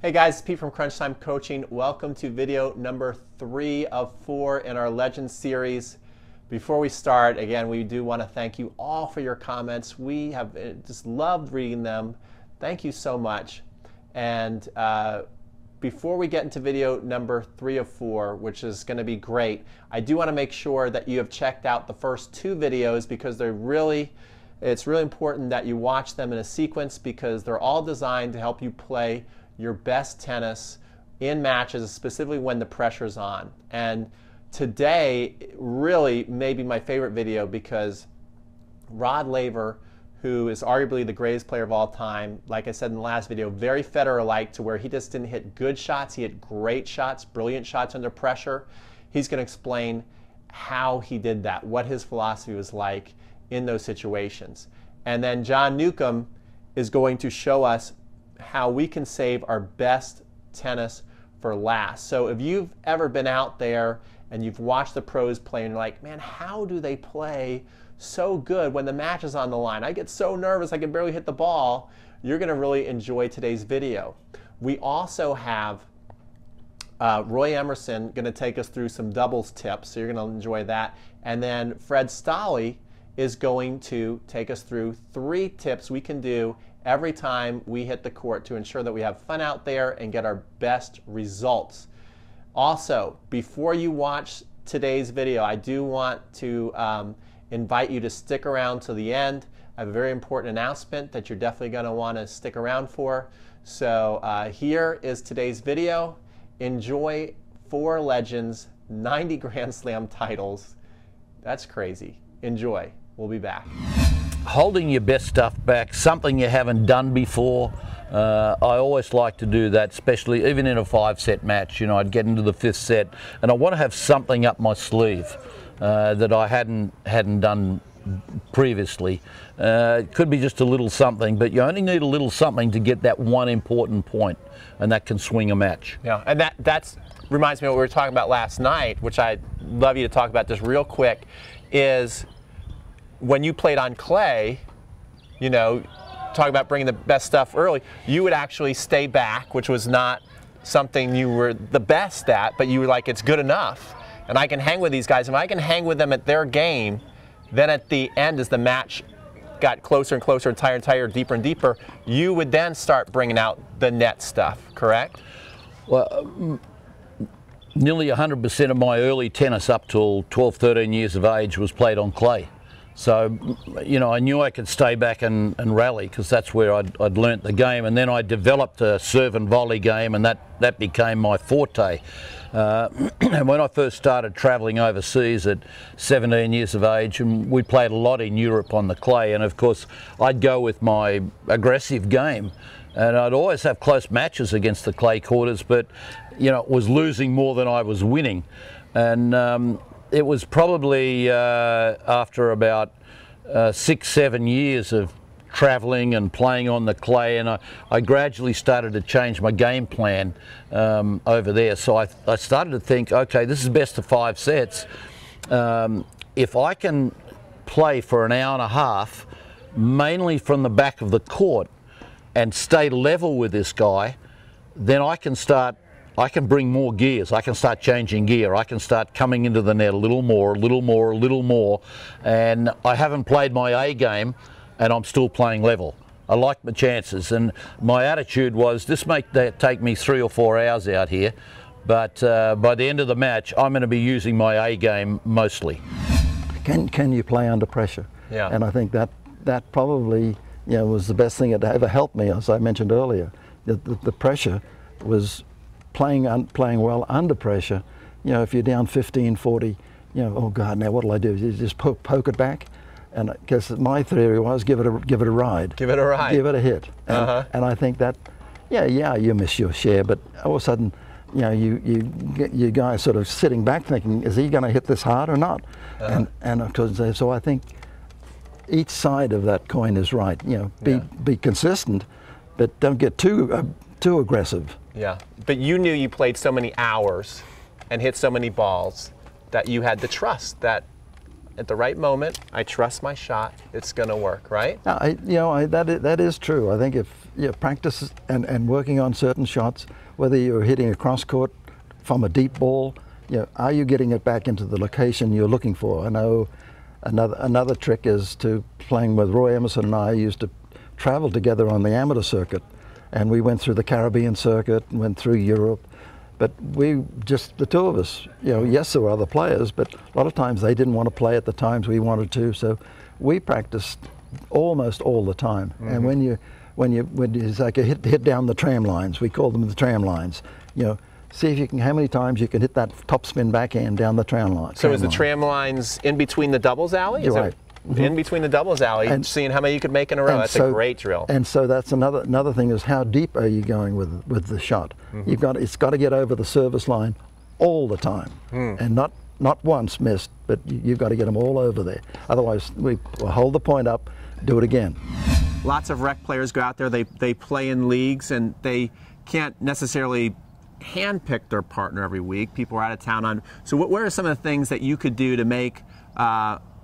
Hey guys, it's Pete from Crunch Time Coaching. Welcome to video number 3 of 4 in our Legends series. Before we start, again, we do want to thank you all for your comments. We have just loved reading them. Thank you so much. And before we get into video number 3 of 4, which is going to be great, I do want to make sure that you have checked out the first 2 videos because it's really important that you watch them in a sequence because they're all designed to help you play your best tennis in matches, specifically when the pressure's on. And today really may be my favorite video because Rod Laver, who is arguably the greatest player of all time, like I said in the last video, very Federer-like to where he just didn't hit good shots, he hit great shots, brilliant shots under pressure. He's going to explain how he did that, what his philosophy was like in those situations. And then John Newcomb is going to show us how we can save our best tennis for last. So if you've ever been out there and you've watched the pros play and you're like, man, how do they play so good when the match is on the line? I get so nervous I can barely hit the ball. You're going to really enjoy today's video. We also have Roy Emerson going to take us through some doubles tips, so you're going to enjoy that. And then Fred Stolle is going to take us through 3 tips we can do every time we hit the court to ensure that we have fun out there and get our best results. Also, before you watch today's video, I do want to invite you to stick around to the end. I have a very important announcement that you're definitely going to want to stick around for. So here is today's video. Enjoy 4 legends, 90 Grand Slam titles. That's crazy. Enjoy. We'll be back. Holding your best stuff back, something you haven't done before. I always like to do that, especially even in a 5-set match. You know, I'd get into the 5th set and I want to have something up my sleeve that I hadn't done previously. It could be just a little something, but you only need a little something to get that one important point, and that can swing a match. Yeah, and that reminds me of what we were talking about last night, which I'd love you to talk about just real quick, is when you played on clay, you know, talk about bringing the best stuff early, you would actually stay back, which was not something you were the best at, but you were like, it's good enough. And I can hang with these guys. If I can hang with them at their game, then at the end, as the match got closer and closer and tighter, deeper and deeper, you would then start bringing out the net stuff, correct? Well, nearly 100% of my early tennis up till 12, 13 years of age was played on clay. So, you know, I knew I could stay back and rally because that's where I'd learnt the game. And then I developed a serve and volley game, and that became my forte. And when I first started travelling overseas at 17 years of age, and we played a lot in Europe on the clay, and of course I'd go with my aggressive game. And I'd always have close matches against the clay quarters, but, you know, it was losing more than I was winning. And it was probably after about 6-7 years of travelling and playing on the clay, and I gradually started to change my game plan over there. So I started to think, okay, this is best of 5 sets. If I can play for an hour and a half, mainly from the back of the court, and stay level with this guy, then I can bring more gears. I can start changing gear. I can start coming into the net a little more, and I haven't played my A game and I'm still playing level. I like my chances, and my attitude was, this may take me 3 or 4 hours out here, but by the end of the match I'm going to be using my A game mostly. Can you play under pressure? Yeah. And I think that probably, you know, was the best thing that ever helped me, as I mentioned earlier. The pressure was playing well under pressure. You know, if you're down 15, 40, you know, oh God, now what'll I do? You just poke it back? And because my theory was, give it a ride. Give it a ride. Give it a hit. And, and I think that, yeah, you miss your share, but all of a sudden, you know, you guys sort of sitting back thinking, is he going to hit this hard or not? And of course, so I think each side of that coin is right. You know, be consistent, but don't get too aggressive. Yeah, but you knew you played so many hours and hit so many balls that you had the trust that at the right moment, I trust my shot, it's going to work, right? That is true. I think practice and working on certain shots, whether you're hitting a cross court from a deep ball, are you getting it back into the location you're looking for? I know another trick is to playing with Roy Emerson, and I used to travel together on the amateur circuit, and we went through the Caribbean circuit and went through Europe, but we just, the two of us, yes, there were other players, but a lot of times they didn't want to play at the times we wanted to, so we practiced almost all the time. And when you it's like a hit down the tram lines, we call them the tram lines, see if you can, how many times you can hit that topspin backhand down the tram line. So is the tram lines in between the doubles alley? You're right. In between the doubles alley, and seeing how many you could make in a row. That's a great drill. And so that's another thing is how deep are you going with the shot? It's got to get over the service line all the time, and not once missed, but you've got to get them all over there. Otherwise, we'll hold the point up, do it again. Lots of rec players go out there. They play in leagues, and they can't necessarily handpick their partner every week. People are out of town on. So what are some of the things that you could do to make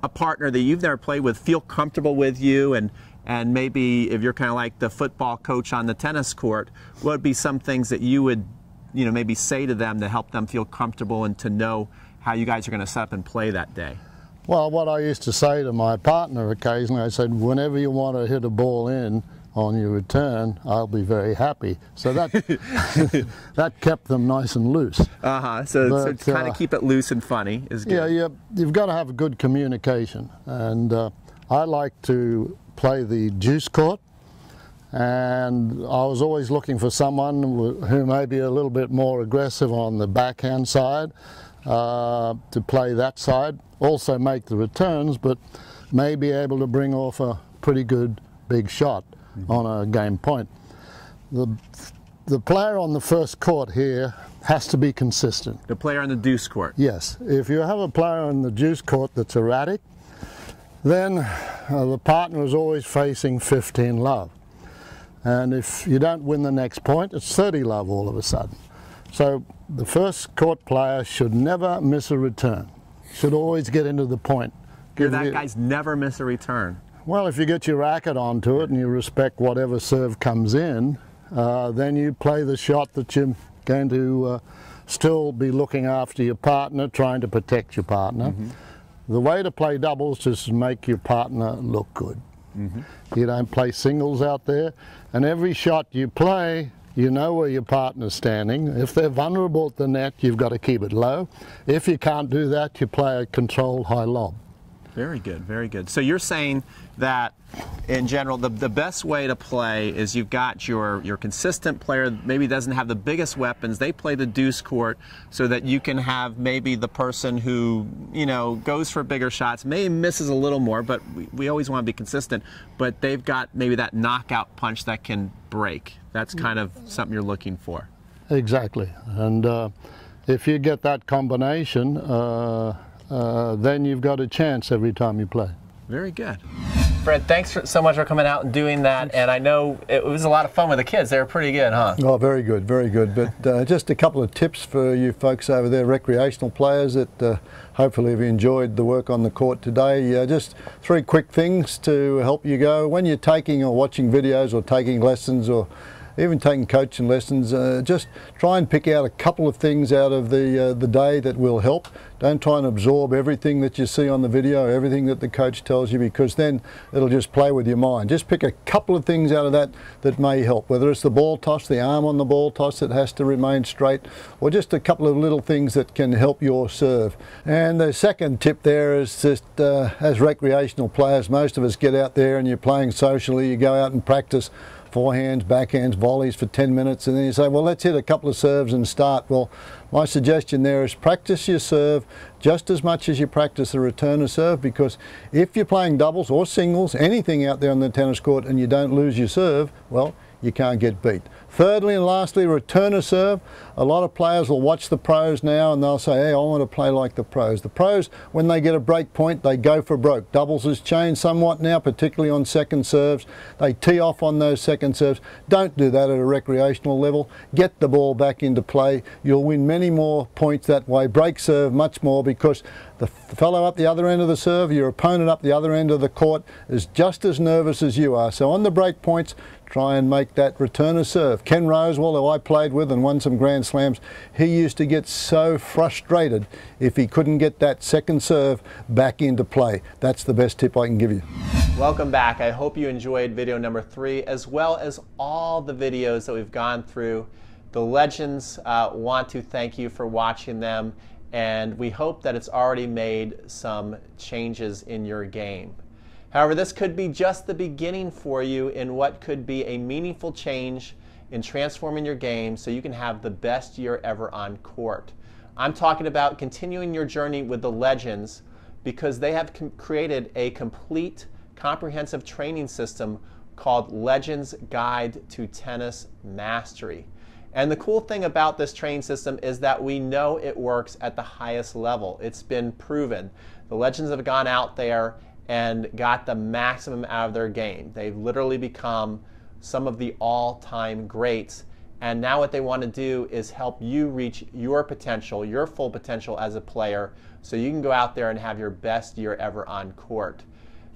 a partner that you've never played with feel comfortable with you, and maybe if you're kind of like the football coach on the tennis court, what would be some things that you would maybe say to them to help them feel comfortable and to know how you guys are going to set up and play that day? Well, what I used to say to my partner occasionally, I said, whenever you want to hit a ball in on your return, I'll be very happy. So that that kept them nice and loose. So kind of keep it loose and funny is good. Yeah, you've got to have a good communication. And I like to play the juice court. And I was always looking for someone who may be a little bit more aggressive on the backhand side to play that side. Also make the returns, but may be able to bring off a pretty good big shot on a game point. The player on the first court here has to be consistent. The player on the deuce court? Yes. If you have a player on the deuce court that's erratic, then the partner is always facing 15 love. And if you don't win the next point, it's 30 love all of a sudden. So the first court player should never miss a return. Should always get into the point. That guy's never miss a return. Well, if you get your racket onto it and you respect whatever serve comes in, then you play the shot that you're going to still be looking after your partner, trying to protect your partner. The way to play doubles is to make your partner look good. You don't play singles out there, and every shot you play, you know where your partner's standing. If they're vulnerable at the net, you've got to keep it low. If you can't do that, you play a controlled high lob. Very good, very good. So you're saying that in general, the best way to play is you've got your consistent player, maybe doesn't have the biggest weapons, they play the deuce court so that you can have maybe the person who, goes for bigger shots, maybe misses a little more, but we always want to be consistent, but they've got maybe that knockout punch that can break. That's kind of something you're looking for. Exactly. And if you get that combination, then you've got a chance every time you play. Very good. Fred, thanks so much for coming out and doing that. And I know it was a lot of fun with the kids. They were pretty good, huh? Oh, very good, very good. But just a couple of tips for you folks over there, recreational players, that hopefully have enjoyed the work on the court today. Just 3 quick things to help you go. When you're taking or watching videos or taking lessons or even taking coaching lessons, just try and pick out a couple of things out of the day that will help. Don't try and absorb everything that you see on the video, everything that the coach tells you, because then it'll just play with your mind. Just pick a couple of things out of that may help, whether it's the ball toss, the arm on the ball toss that has to remain straight, or just a couple of little things that can help your serve. And the second tip there is just as recreational players, most of us get out there and you're playing socially, you go out and practice forehands, backhands, volleys for 10 minutes, and then you say, well, let's hit a couple of serves and start. Well, my suggestion there is practice your serve just as much as you practice the return of serve, because if you're playing doubles or singles, anything out there on the tennis court, and you don't lose your serve, well, you can't get beat. Thirdly and lastly, return a serve. A lot of players will watch the pros now and they'll say, hey, I want to play like the pros. The pros, when they get a break point, they go for broke. Doubles has changed somewhat now, particularly on second serves. They tee off on those second serves. Don't do that at a recreational level. Get the ball back into play. You'll win many more points that way. Break serve much more, because the fellow up the other end of the serve, your opponent up the other end of the court, is just as nervous as you are. So on the break points, try and make that returner serve. Ken Rosewall, who I played with and won some Grand Slams, he used to get so frustrated if he couldn't get that second serve back into play. That's the best tip I can give you. Welcome back. I hope you enjoyed video number 3, as well as all the videos that we've gone through. The Legends want to thank you for watching them, and we hope that it's already made some changes in your game. However, this could be just the beginning for you in what could be a meaningful change in transforming your game so you can have the best year ever on court. I'm talking about continuing your journey with the Legends, because they have created a complete, comprehensive training system called Legends Guide to Tennis Mastery. And the cool thing about this training system is that we know it works at the highest level. It's been proven. The Legends have gone out there and got the maximum out of their game. They've literally become some of the all-time greats. And now what they want to do is help you reach your potential, your full potential as a player, so you can go out there and have your best year ever on court.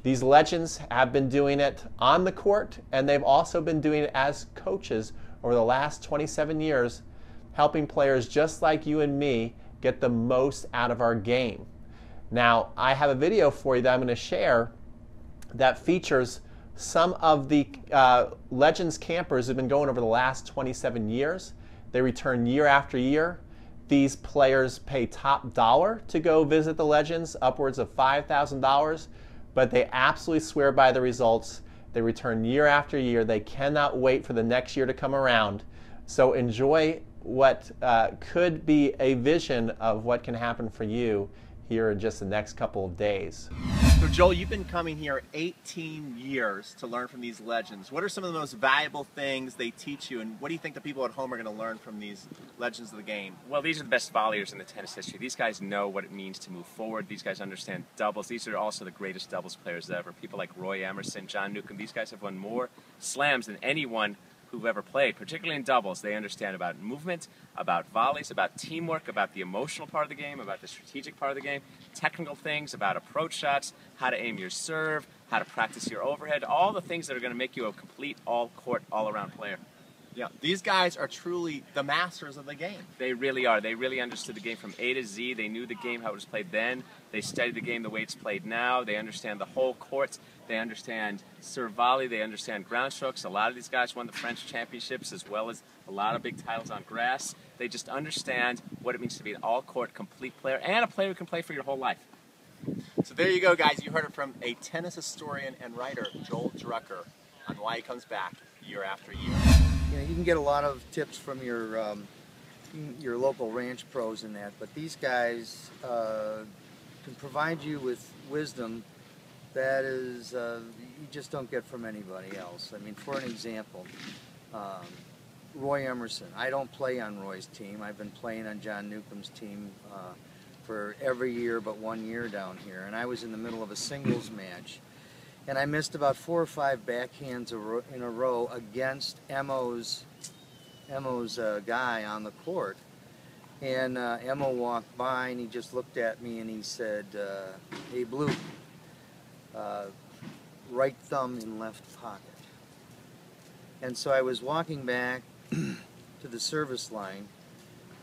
These Legends have been doing it on the court, and they've also been doing it as coaches over the last 27 years, helping players just like you and me get the most out of our game. Now, I have a video for you that I'm going to share that features some of the Legends campers who've been going over the last 27 years. They return year after year. These players pay top dollar to go visit the Legends, upwards of $5,000, but they absolutely swear by the results. They return year after year. They cannot wait for the next year to come around. So enjoy what could be a vision of what can happen for you here in just the next couple of days. So Joel, you've been coming here 18 years to learn from these Legends. What are some of the most valuable things they teach you, and what do you think the people at home are going to learn from these Legends of the game? Well, these are the best volleyers in the tennis history. These guys know what it means to move forward. These guys understand doubles. These are also the greatest doubles players ever. People like Roy Emerson, John Newcomb, these guys have won more slams than anyone who've ever played, particularly in doubles. They understand about movement, about volleys, about teamwork, about the emotional part of the game, about the strategic part of the game, technical things, about approach shots, how to aim your serve, how to practice your overhead, all the things that are going to make you a complete all-court, all-around player. Yeah, these guys are truly the masters of the game. They really are. They really understood the game from A to Z. They knew the game, how it was played then. They studied the game the way it's played now. They understand the whole court. They understand serve volley. They understand ground strokes. A lot of these guys won the French championships as well as a lot of big titles on grass. They just understand what it means to be an all-court, complete player and a player who can play for your whole life. So there you go, guys. You heard it from a tennis historian and writer, Joel Drucker, on why he comes back year after year. You know, you can get a lot of tips from your local ranch pros and that, but these guys can provide you with wisdom that is you just don't get from anybody else. I mean, for an example, Roy Emerson. I don't play on Roy's team. I've been playing on John Newcomb's team for every year but 1 year down here, and I was in the middle of a singles match. And I missed about 4 or 5 backhands in a row against Emo's guy on the court. And Emo walked by and he just looked at me and he said, "Hey, Blue, right thumb in left pocket." And so I was walking back to the service line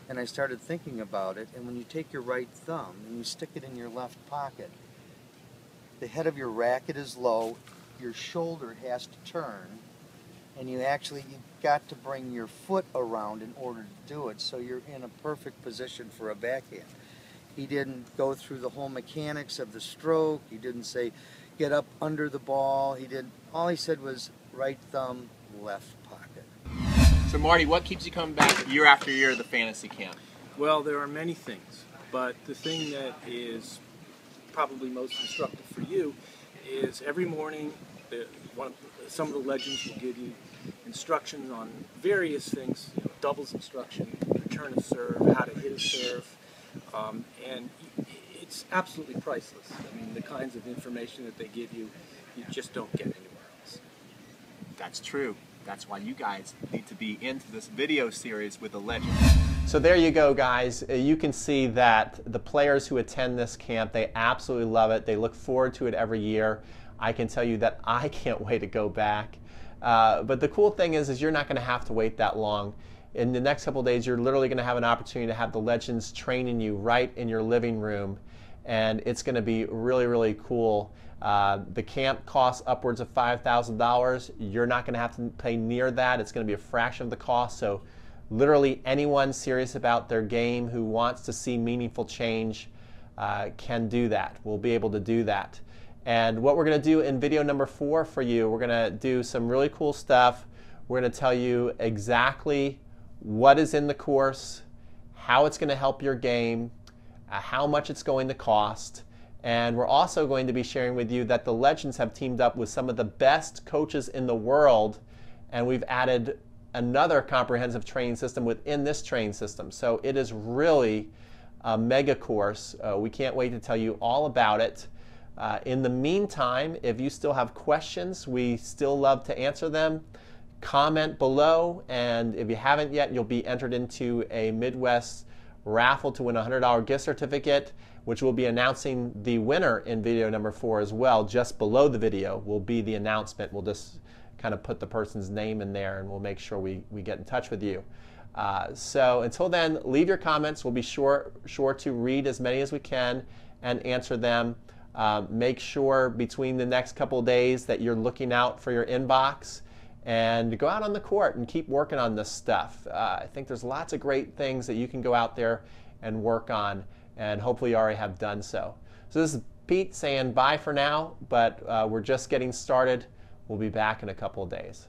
and I started thinking about it. And when you take your right thumb and you stick it in your left pocket, the head of your racket is low, your shoulder has to turn, and you've got to bring your foot around in order to do it, so you're in a perfect position for a backhand. He didn't go through the whole mechanics of the stroke. He didn't say get up under the ball. All he said was right thumb, left pocket. So Marty, what keeps you coming back year after year to the fantasy camp? Well, there are many things, but the thing that is probably most instructive for you is every morning some of the Legends will give you instructions on various things, doubles instruction, return of serve, how to hit a serve, and it's absolutely priceless. I mean, the kinds of information that they give you, you just don't get anywhere else. That's true. That's why you guys need to be into this video series with the Legends. So there you go, guys. You can see that the players who attend this camp, they absolutely love it. They look forward to it every year. I can tell you that I can't wait to go back. But the cool thing is you're not going to have to wait that long. In the next couple of days, you're literally going to have an opportunity to have the legends training you right in your living room, and it's going to be really, really cool. The camp costs upwards of $5,000. You're not going to have to pay near that. It's going to be a fraction of the cost. So literally anyone serious about their game who wants to see meaningful change can do that. We'll be able to do that. And what we're going to do in video number 4 for you, we're going to do some really cool stuff. We're going to tell you exactly what is in the course, how it's going to help your game, how much it's going to cost. And we're also going to be sharing with you that the Legends have teamed up with some of the best coaches in the world, and we've added another comprehensive training system within this training system. So it is really a mega course. We can't wait to tell you all about it. In the meantime, if you still have questions, we still love to answer them. Comment below, and if you haven't yet, you'll be entered into a Midwest raffle to win a $100 gift certificate, which we'll be announcing the winner in video number 4 as well. Just below the video will be the announcement. We'll just kind of put the person's name in there, and we'll make sure we get in touch with you. So until then, leave your comments. We'll be sure to read as many as we can and answer them. Make sure between the next couple of days that you're looking out for your inbox, and go out on the court and keep working on this stuff. I think there's lots of great things that you can go out there and work on, and hopefully you already have done so. So this is Pete saying bye for now, but we're just getting started. We'll be back in a couple of days.